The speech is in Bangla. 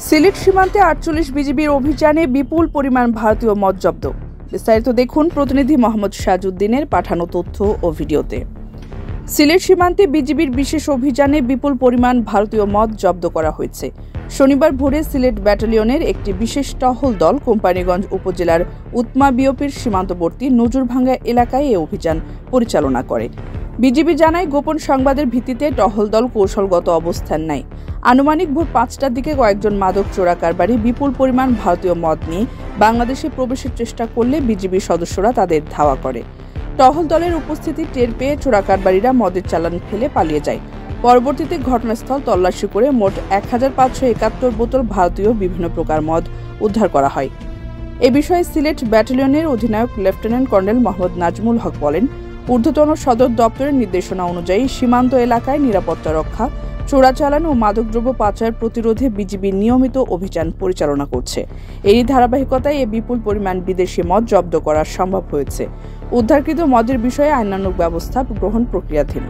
সিলেট সীমান্তে ৪৮ বিজিবির অভিযানে বিপুল পরিমাণ ভারতীয় মদ জব্দ। বিস্তারিত দেখুন প্রতিনিধি মোহাম্মদ সাজউদ্দিনের পাঠানো তথ্য ও ভিডিওতে। সিলেট সীমান্তে বিজিবির বিশেষ অভিযানে বিপুল পরিমাণ ভারতীয় মদ জব্দ করা হয়েছে। শনিবার ভোরে সিলেট ব্যাটালিয়নের একটি বিশেষ টহল দল কোম্পানীগঞ্জ উপজেলার উৎমা বিওপির সীমান্তবর্তী নজুরভাঙ্গা এলাকায় এই অভিযান পরিচালনা করে। বিজিবি জানায়, গোপন সংবাদের ভিত্তিতে টহল দল কৌশলগত অবস্থান নেয়। আনুমানিক ভোর ৫টার দিকে কয়েকজন মাদক চোরা কারবারি বিপুল পরিমাণ ভারতীয় মদ নিয়ে বাংলাদেশে প্রবেশের চেষ্টা করলে বিজিবি সদস্যরা তাদের ধাওয়া করে। টহল দলের উপস্থিতি টের পেয়ে চোরা কারবারিরা মদের চালান ফেলে পালিয়ে যায়। পরবর্তীতে ঘটনাস্থল তল্লাশি করে মোট ১৫৭১ বোতল ভারতীয় বিভিন্ন প্রকার মদ উদ্ধার করা হয়। এ বিষয়ে সিলেট ব্যাটালিয়নের অধিনায়ক লেফটেন্যান্ট কর্নেল মোহাম্মদ নাজমুল হক বলেন, ঊর্ধ্বতন সদর দপ্তরের নির্দেশনা অনুযায়ী সীমান্ত এলাকায় নিরাপত্তা রক্ষা, চোরাচালান ও মাদকদ্রব্য পাচার প্রতিরোধে বিজিবি নিয়মিত অভিযান পরিচালনা করছে। এরই ধারাবাহিকতায় বিপুল পরিমাণ বিদেশি মদ জব্দ করা সম্ভব হয়েছে। উদ্ধারকৃত মদের বিষয়ে আইনানুগ ব্যবস্থা গ্রহণ প্রক্রিয়াধীন।